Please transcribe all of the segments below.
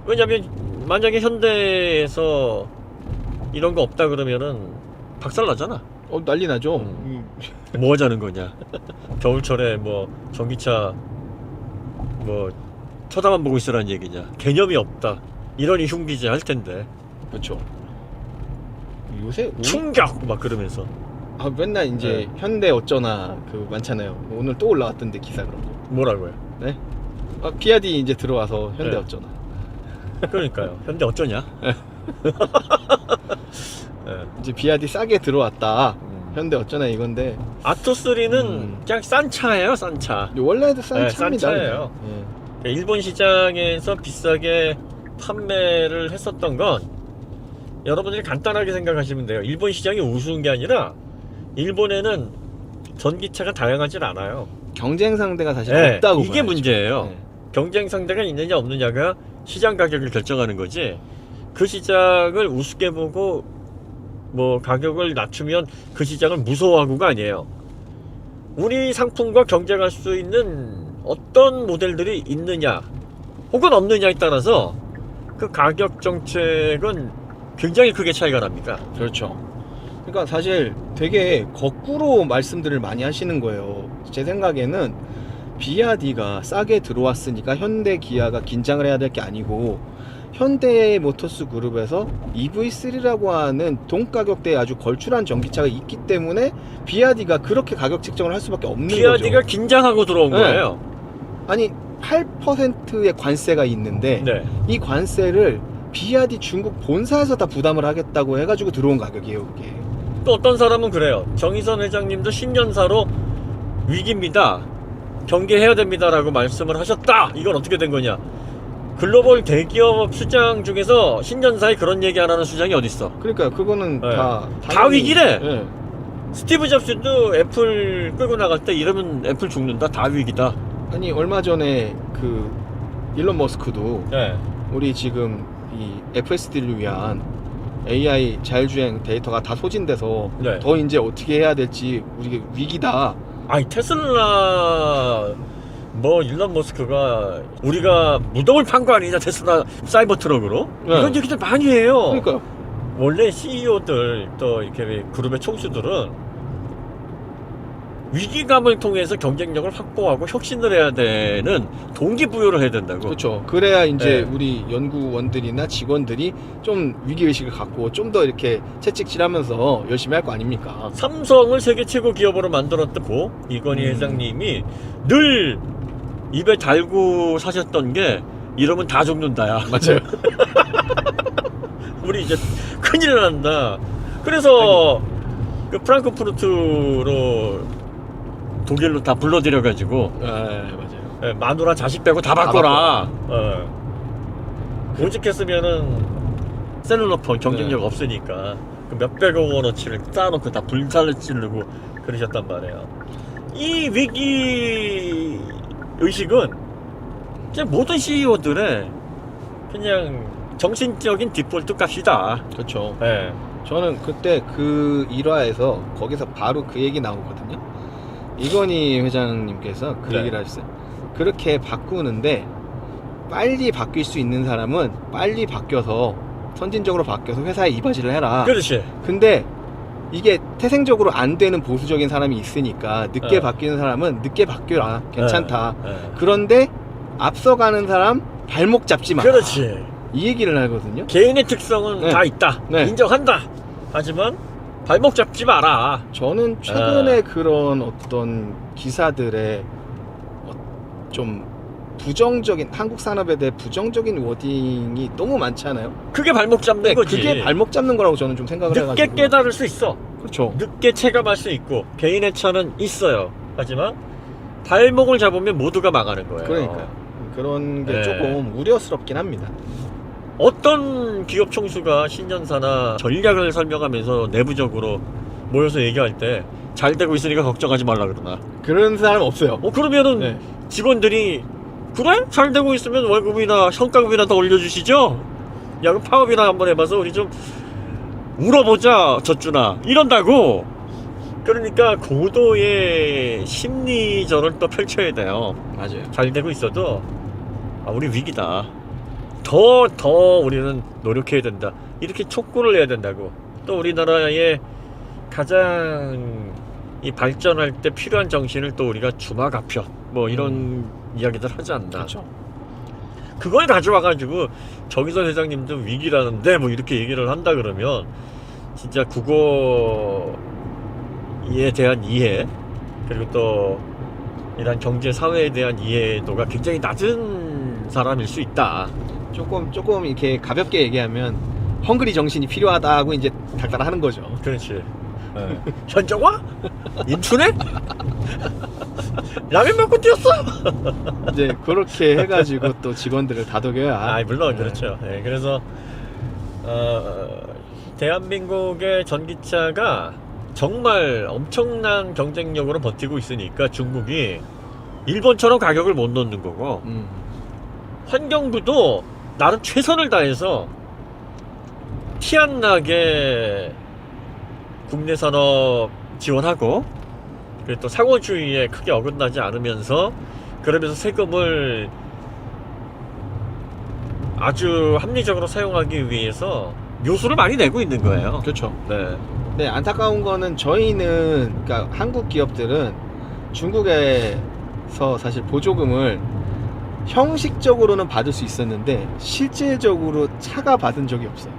왜냐면 만약에 현대에서 이런 거 없다 그러면은 박살나잖아. 난리 나죠. 뭐 하자는 거냐. 겨울철에 뭐 전기차 뭐 쳐다만 보고 있으라는 얘기냐. 개념이 없다. 이러니 흉기지 할 텐데. 그렇죠. 요새 충격 막 그러면서. 맨날 이제 현대 어쩌나 그 많잖아요. 오늘 또 올라왔던데 기사 그런 거. 뭐라고요? 네? 비아디 이제 들어와서 현대 네. 어쩌나. 그러니까요. 현대 어쩌냐? 네. 이제 비아디 싸게 들어왔다. 현대 어쩌나 이건데. 아토3는 그냥 싼 차예요, 싼 차. 원래도 싼 차입니다. 싼 차예요. 일본 시장에서 비싸게 판매를 했었던 건 여러분들이 간단하게 생각하시면 돼요. 일본 시장이 우스운 게 아니라 일본에는 전기차가 다양하진 않아요. 경쟁 상대가 사실 없다고 이게 봐야죠. 문제예요. 경쟁 상대가 있느냐 없느냐가 시장 가격을 결정하는 거지. 그 시장을 우습게 보고 뭐 가격을 낮추면 그 시장을 무서워하고가 아니에요. 우리 상품과 경쟁할 수 있는 어떤 모델들이 있느냐 혹은 없느냐에 따라서 그 가격 정책은 굉장히 크게 차이가 납니다. 그렇죠. 그러니까 사실 되게 거꾸로 말씀들을 많이 하시는 거예요. 제 생각에는 비아디가 싸게 들어왔으니까 현대 기아가 긴장을 해야 될 게 아니고 현대모터스 그룹에서 EV3라고 하는 동가격대에 아주 걸출한 전기차가 있기 때문에 비아디가 그렇게 가격 책정을 할 수밖에 없는 거죠. 비아디가 긴장하고 들어온 거예요. 아니 8%의 관세가 있는데 이 관세를 비아디 중국 본사에서 다 부담을 하겠다고 해가지고 들어온 가격이에요, 그게. 또 어떤 사람은 그래요. 정의선 회장님도 신년사로 위기입니다, 경계해야 됩니다 라고 말씀을 하셨다. 이건 어떻게 된 거냐. 글로벌 대기업 수장 중에서 신년사에 그런 얘기 안 하는 수장이 어딨어. 그러니까 그거는 다 당연히, 위기래. 스티브 잡스도 애플 끌고 나갈 때 이러면 애플 죽는다, 다 위기다. 아니 얼마 전에 그 일론 머스크도 우리 지금 이 FSD를 위한 AI 자율주행 데이터가 다 소진돼서 더 이제 어떻게 해야 될지 우리가 위기다. 아니 테슬라 뭐 일론 머스크가 우리가 무덤을 판 거 아니냐, 테슬라 사이버 트럭으로. 이런 얘기들 많이 해요. 그러니까요. 원래 CEO들 또 이렇게 그룹의 총수들은 위기감을 통해서 경쟁력을 확보하고 혁신을 해야 되는 동기부여를 해야 된다고. 그렇죠. 그래야 이제 우리 연구원들이나 직원들이 좀 위기의식을 갖고 좀 더 이렇게 채찍질하면서 열심히 할 거 아닙니까? 삼성을 세계 최고 기업으로 만들었던 고 이건희 회장님이 늘 입에 달고 사셨던 게 이러면 다 죽는다야. 맞아요. 우리 이제 큰일 난다. 그래서 그 프랑크푸르트로 독일로 다 불러들여가지고 맞아요. 마누라 자식 빼고 다 바꿔라. 오직했으면은 셀룰러폰 경쟁력 없으니까 그 몇백억 원어치를 쌓아놓고 다 불살을 찌르고 그러셨단 말이에요. 이 위기 의식은 그냥 모든 CEO들의 그냥 정신적인 디폴트 값이다. 그렇죠. 저는 그때 그 일화에서 거기서 바로 그 얘기 나오거든요. 이건희 회장님께서 그 얘기를 하셨어요. 그렇게 바꾸는데 빨리 바뀔 수 있는 사람은 빨리 바뀌어서 선진적으로 바뀌어서 회사에 이바지를 해라. 그렇지. 근데 이게 태생적으로 안 되는 보수적인 사람이 있으니까 늦게 바뀌는 사람은 늦게 바뀌어라. 괜찮다. 그런데 앞서가는 사람 발목 잡지 마. 그렇지. 이 얘기를 하거든요. 개인의 특성은 다 있다. 인정한다. 하지만 발목 잡지 마라. 저는 최근에 그런 어떤 기사들의 좀 부정적인, 한국 산업에 대해 부정적인 워딩이 너무 많잖아요. 그게 발목 잡는 거지. 그게 발목 잡는 거라고 저는 좀 생각을 해가지고. 늦게 깨달을 수 있어. 그렇죠. 늦게 체감할 수 있고 개인의 차는 있어요. 하지만 발목을 잡으면 모두가 망하는 거예요. 그러니까요. 그런 게 조금 우려스럽긴 합니다. 어떤 기업 총수가 신년사나 전략을 설명하면서 내부적으로 모여서 얘기할 때 잘 되고 있으니까 걱정하지 말라 그러나? 그런 사람 없어요. 그러면은 직원들이 그래? 잘 되고 있으면 월급이나 성과급이나 더 올려주시죠? 야, 그럼 파업이나 한번 해봐서 우리 좀 울어보자, 젖주나. 이런다고. 그러니까 고도의 심리전을 또 펼쳐야 돼요. 맞아요. 잘 되고 있어도 우리 위기다. 더 우리는 노력해야 된다. 이렇게 촉구를 해야 된다고. 또 우리나라의 가장 이 발전할 때 필요한 정신을 또 우리가 주마가표 뭐 이런 이야기들 하지 않나. 그렇죠. 그걸 가져와가지고 정의선 회장님도 위기라는데 뭐 이렇게 얘기를 한다 그러면 진짜 국어에 대한 이해 그리고 또 이런 경제 사회에 대한 이해도가 굉장히 낮은 사람일 수 있다. 조금 이렇게 가볍게 얘기하면 헝그리 정신이 필요하다고 이제 닥달하는 거죠. 그렇지. 현정화? 인춘해? 라면 먹고 뛰었어? 이제 그렇게 해가지고 또 직원들을 다독여야. 물론 그렇죠. 네, 그래서 대한민국의 전기차가 정말 엄청난 경쟁력으로 버티고 있으니까 중국이 일본처럼 가격을 못 넣는 거고 환경부도 나름 최선을 다해서 티 안 나게 국내 산업 지원하고 그리고 또 상호주의에 크게 어긋나지 않으면서 그러면서 세금을 아주 합리적으로 사용하기 위해서 묘수를 많이 내고 있는 거예요. 그렇죠. 네. 네, 안타까운 거는 저희는 그러니까 한국 기업들은 중국에서 사실 보조금을 형식적으로는 받을 수 있었는데 실제적으로 차가 받은 적이 없어요.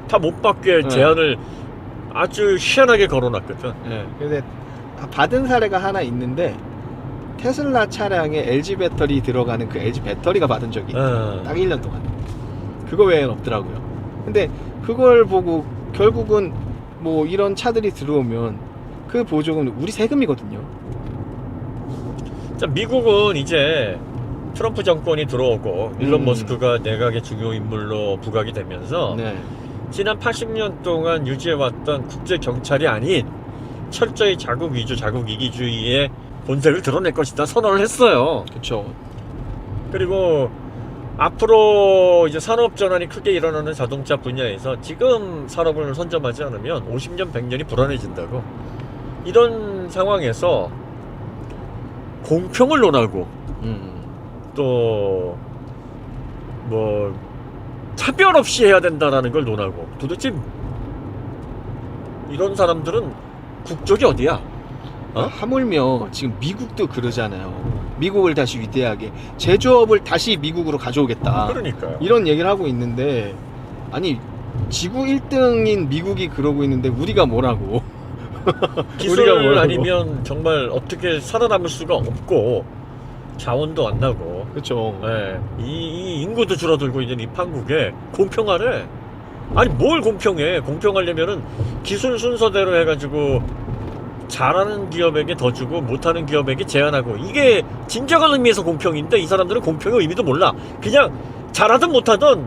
다 못 받게 네. 제한을 아주 희한하게 걸어놨거든. 네. 근데 받은 사례가 하나 있는데 테슬라 차량에 LG 배터리 들어가는 그 LG 배터리가 받은 적이 있어요. 딱 1년 동안. 그거 외에는 없더라고요. 근데 그걸 보고 결국은 뭐 이런 차들이 들어오면 그 보조금은 우리 세금이거든요. 자, 미국은 이제 트럼프 정권이 들어오고 일론 음. 머스크가 내각의 중요 인물로 부각이 되면서 네. 지난 80년 동안 유지해왔던 국제 경찰이 아닌 철저히 자국 위주, 자국 이기주의의 본색을 드러낼 것이다 선언을 했어요. 그렇죠. 그리고 앞으로 이제 산업 전환이 크게 일어나는 자동차 분야에서 지금 산업을 선점하지 않으면 50년, 100년이 불안해진다고. 이런 상황에서 공평을 논하고 또 뭐 차별 없이 해야 된다라는 걸 논하고 도대체 이런 사람들은 국적이 어디야? 하물며 지금 미국도 그러잖아요. 미국을 다시 위대하게 제조업을 다시 미국으로 가져오겠다. 그러니까요. 이런 얘기를 하고 있는데 아니 지구 1등인 미국이 그러고 있는데 우리가 뭐라고? 기술 우리가 뭐라고? 아니면 정말 어떻게 살아남을 수가 없고 자원도 안 나고 그렇죠. 예, 이 인구도 줄어들고 있는 이 판국에 공평하래. 아니 뭘 공평해. 공평하려면은 기술 순서대로 해가지고 잘하는 기업에게 더 주고 못하는 기업에게 제한하고 이게 진정한 의미에서 공평인데 이 사람들은 공평의 의미도 몰라. 그냥 잘하든 못하든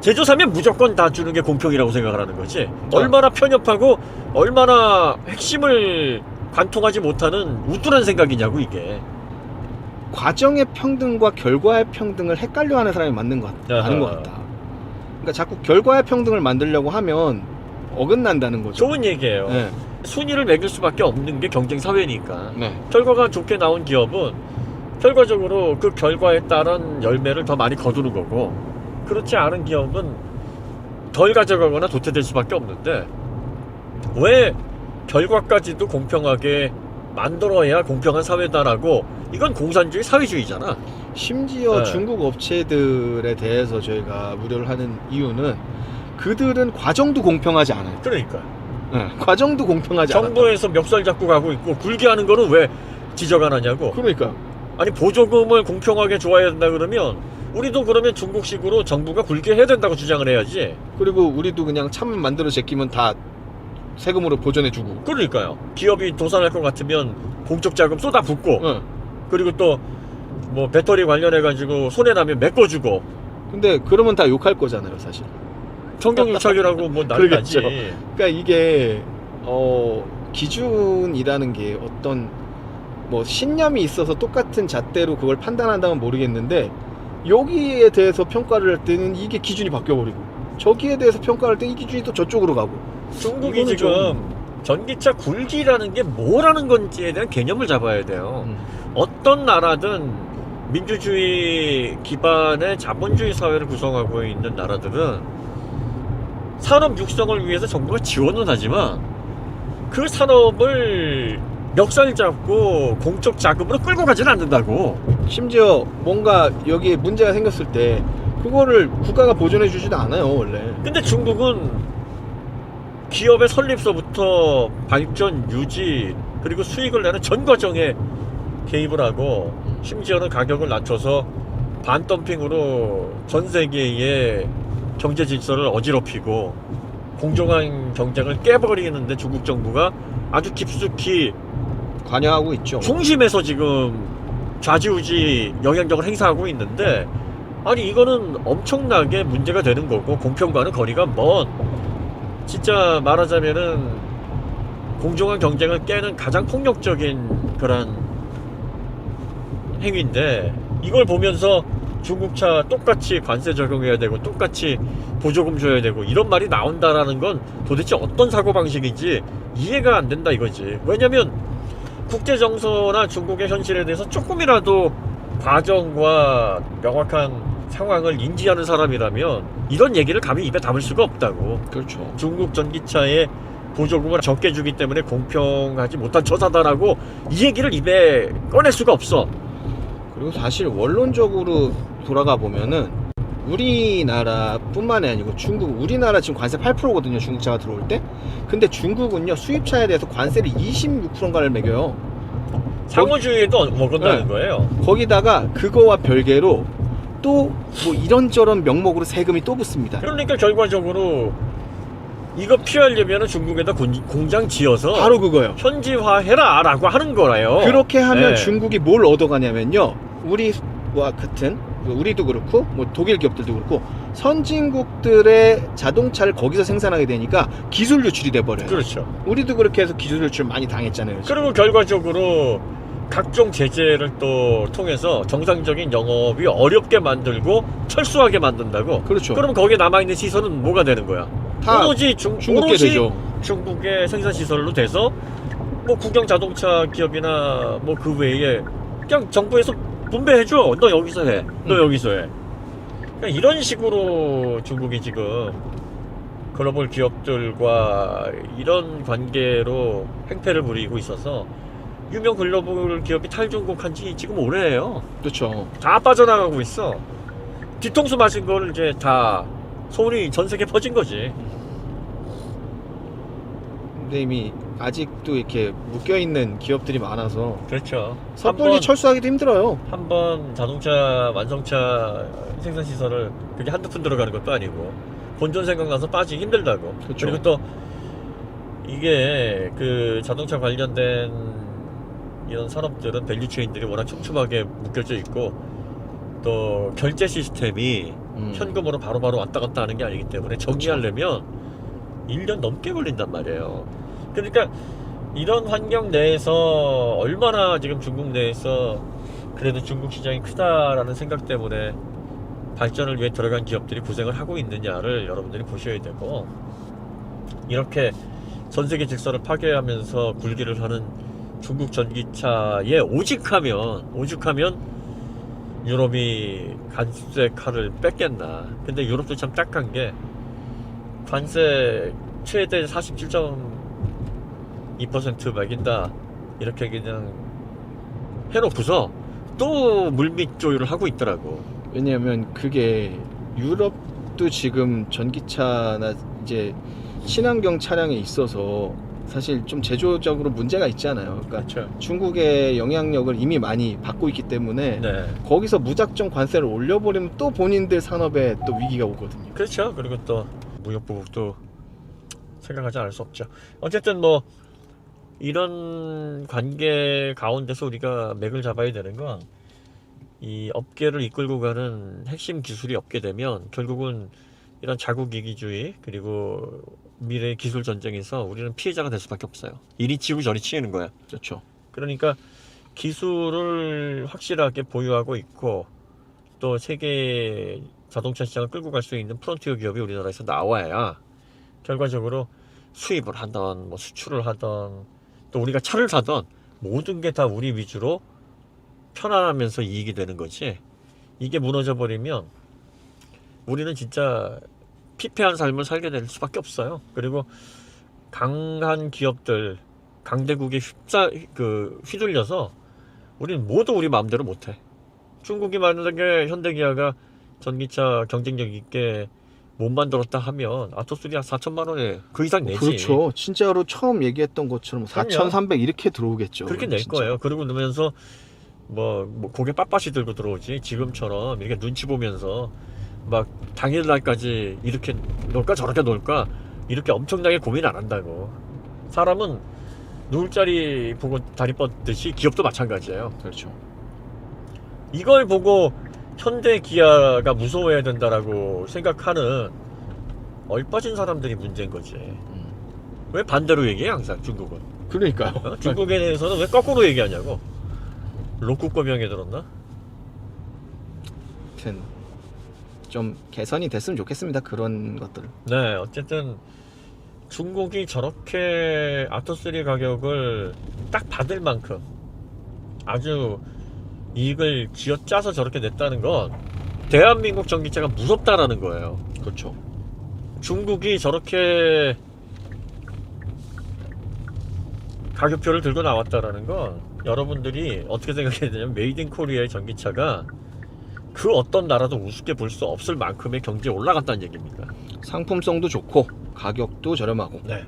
제조사면 무조건 다 주는 게 공평이라고 생각을 하는 거지. 얼마나 편협하고 얼마나 핵심을 관통하지 못하는 우쭐한 생각이냐고 이게. 과정의 평등과 결과의 평등을 헷갈려하는 사람이 맞는 것 같다. 그러니까 자꾸 결과의 평등을 만들려고 하면 어긋난다는 거죠. 좋은 얘기예요. 네. 순위를 매길 수밖에 없는 게 경쟁 사회니까. 네. 결과가 좋게 나온 기업은 결과적으로 그 결과에 따른 열매를 더 많이 거두는 거고, 그렇지 않은 기업은 덜 가져가거나 도태될 수밖에 없는데, 왜 결과까지도 공평하게 만들어야 공평한 사회다라고. 이건 공산주의 사회주의잖아. 심지어 네. 중국 업체들에 대해서 저희가 우려를 하는 이유는 그들은 과정도 공평하지 않아요. 그러니까 네. 과정도 공평하지 않아요. 정부에서 멱살 잡고 가고 있고 굴게 거는 왜 지적 안 하냐고. 그러니까 아니 보조금을 공평하게 줘야 된다 그러면 우리도 그러면 중국식으로 정부가 굴게 해야 된다고 주장을 해야지. 그리고 우리도 그냥 차만 만들어 제끼면 다 세금으로 보전해주고. 그러니까요. 기업이 도산할 것 같으면 공적 자금 쏟아붓고 네. 그리고 또 뭐 배터리 관련해 가지고 손해 나면 메꿔주고. 근데 그러면 다 욕할 거잖아요, 사실. 청경유착이라고 뭐 난리나지. 그러니까 이게 기준이라는 게 어떤 뭐 신념이 있어서 똑같은 잣대로 그걸 판단한다면 모르겠는데 여기에 대해서 평가를 할 때는 이게 기준이 바뀌어버리고 저기에 대해서 평가할 때 이 기준이 또 저쪽으로 가고. 중국이 이거는 지금 전기차 굴기라는 게 뭐라는 건지에 대한 개념을 잡아야 돼요. 어떤 나라든 민주주의 기반의 자본주의 사회를 구성하고 있는 나라들은 산업 육성을 위해서 정부가 지원은 하지만 그 산업을 멱살 잡고 공적 자금으로 끌고 가지는 않는다고. 심지어 뭔가 여기에 문제가 생겼을 때 그거를 국가가 보존해 주지도 않아요 원래. 근데 중국은 기업의 설립서부터 발전, 유지, 그리고 수익을 내는 전 과정에 개입을 하고 심지어는 가격을 낮춰서 반덤핑으로 전 세계의 경제 질서를 어지럽히고 공정한 경쟁을 깨버리는데 중국 정부가 아주 깊숙이 관여하고 있죠. 중심에서 지금 좌지우지 영향력을 행사하고 있는데, 아니 이거는 엄청나게 문제가 되는 거고 공평과는 거리가 먼, 진짜 말하자면은 공정한 경쟁을 깨는 가장 폭력적인 그런 행위인데, 이걸 보면서 중국차 똑같이 관세 적용해야 되고 똑같이 보조금 줘야 되고 이런 말이 나온다라는 건 도대체 어떤 사고방식인지 이해가 안 된다 이거지. 왜냐면 국제 정서나 중국의 현실에 대해서 조금이라도 과정과 명확한 상황을 인지하는 사람이라면 이런 얘기를 감히 입에 담을 수가 없다고. 그렇죠. 중국 전기차에 보조금을 적게 주기 때문에 공평하지 못한 처사다라고 이 얘기를 입에 꺼낼 수가 없어. 그리고 사실 원론적으로 돌아가 보면은 우리나라뿐만이 아니고 중국, 우리나라 지금 관세 8%거든요 중국차가 들어올 때. 근데 중국은요 수입차에 대해서 관세를 26%인가를 매겨요. 상호주의에도 먹은다는 네. 거예요. 거기다가 그거와 별개로 또 뭐 이런저런 명목으로 세금이 또 붙습니다. 그러니까 결과적으로 이거 피하려면 중국에다 공장 지어서 바로 그거요. 현지화해라 라고 하는 거라요. 그렇게 하면 네. 중국이 뭘 얻어가냐면요, 우리와 같은, 우리도 그렇고 뭐 독일 기업들도 그렇고 선진국들의 자동차를 거기서 생산하게 되니까 기술 유출이 돼버려요. 그렇죠. 우리도 그렇게 해서 기술 유출 많이 당했잖아요 지금. 그리고 결과적으로 각종 제재를 또 통해서 정상적인 영업이 어렵게 만들고 철수하게 만든다고. 그렇죠. 그러면 거기에 남아있는 시설은 뭐가 되는 거야? 다 오로지 중국계 오롯이 되죠. 중국의 생산 시설로 돼서 뭐 국영 자동차 기업이나 뭐 그 외에 그냥 정부에서 분배해줘. 너 여기서 해. 너 여기서 해. 그러니까 이런 식으로 중국이 지금 글로벌 기업들과 이런 관계로 행패를 부리고 있어서 유명 글로벌 기업이 탈중국한 지 지금 오래예요. 그렇죠. 다 빠져나가고 있어. 뒤통수 맞은 걸 이제 다 소문이 전 세계에 퍼진 거지. 근데 이미 아직도 이렇게 묶여있는 기업들이 많아서 그렇죠. 섣불리 철수하기도 힘들어요. 한번 자동차 완성차 생산 시설을 그게 한두 푼 들어가는 것도 아니고 본전 생각나서 빠지기 힘들다고. 그렇죠. 그리고 또 이게 그 자동차 관련된 이런 산업들은 밸류체인들이 워낙 촘촘하게 묶여져 있고 또 결제 시스템이 현금으로 바로바로 왔다 갔다 하는 게 아니기 때문에 정리하려면 1년 넘게 걸린단 말이에요. 그러니까 이런 환경 내에서 얼마나 지금 중국 내에서 그래도 중국 시장이 크다라는 생각 때문에 발전을 위해 들어간 기업들이 고생을 하고 있느냐를 여러분들이 보셔야 되고, 이렇게 전세계 질서를 파괴하면서 굴기를 하는 중국 전기차에 오죽하면 유럽이 관세 칼을 뺐겠나. 근데 유럽도 참 딱한 게 관세 최대 47.2% 매긴다 이렇게 그냥 해놓고서 또 물밑 조율을 하고 있더라고. 왜냐하면 그게 유럽도 지금 전기차나 이제 친환경 차량에 있어서 사실 좀 제조적으로 문제가 있잖아요. 그러니까 그렇죠. 중국의 영향력을 이미 많이 받고 있기 때문에 네. 거기서 무작정 관세를 올려버리면 또 본인들 산업에 또 위기가 오거든요. 그렇죠. 그리고 또 무역 보복도 생각하지 않을 수 없죠. 어쨌든 뭐 이런 관계 가운데서 우리가 맥을 잡아야 되는 건, 이 업계를 이끌고 가는 핵심 기술이 없게 되면 결국은 이런 자국 이기주의 그리고 미래 기술 전쟁에서 우리는 피해자가 될 수밖에 없어요. 이리 치고 저리 치이는 거야. 그렇죠. 그러니까 기술을 확실하게 보유하고 있고 또 세계 자동차 시장을 끌고 갈 수 있는 프론티어 기업이 우리나라에서 나와야 결과적으로 수입을 하던 뭐 수출을 하던 또 우리가 차를 사던 모든 게 다 우리 위주로 편안하면서 이익이 되는 거지. 이게 무너져 버리면 우리는 진짜 피폐한 삶을 살게 될 수밖에 없어요. 그리고 강한 기업들, 강대국에 휘둘려서 우리는 모두 우리 마음대로 못해. 중국이 만약에 현대기아가 전기차 경쟁력 있게 못 만들었다 하면 아토3 한 4천만 원에 그 이상 내지. 그렇죠. 진짜로 처음 얘기했던 것처럼 그럼요. 4,300 이렇게 들어오겠죠. 그렇게 낼 진짜. 거예요. 그러고 나면서 뭐 고개 빳빳이 들고 들어오지. 지금처럼 이렇게 눈치 보면서 막 당일날까지 이렇게 놀까 저렇게 놀까 이렇게 엄청나게 고민 안 한다고. 사람은 누울 자리 보고 다리 뻗듯이 기업도 마찬가지예요. 그렇죠. 이걸 보고 현대 기아가 무서워해야 된다라고 생각하는 얼빠진 사람들이 문제인 거지. 왜 반대로 얘기해 항상 중국은? 그러니까요. 어? 중국에 대해서는 왜 거꾸로 얘기하냐고. 로쿠꺼 명예 들었나? 아무튼 좀 개선이 됐으면 좋겠습니다. 그런 것들. 네, 어쨌든 중국이 저렇게 아토3 가격을 딱 받을 만큼 아주 이익을 쥐어짜서 저렇게 냈다는 건 대한민국 전기차가 무섭다라는 거예요. 그렇죠. 중국이 저렇게 가격표를 들고 나왔다라는 건 여러분들이 어떻게 생각해야 되냐면 메이드 인 코리아의 전기차가 그 어떤 나라도 우습게 볼 수 없을 만큼의 경제에 올라갔다는 얘기입니다. 상품성도 좋고 가격도 저렴하고. 네.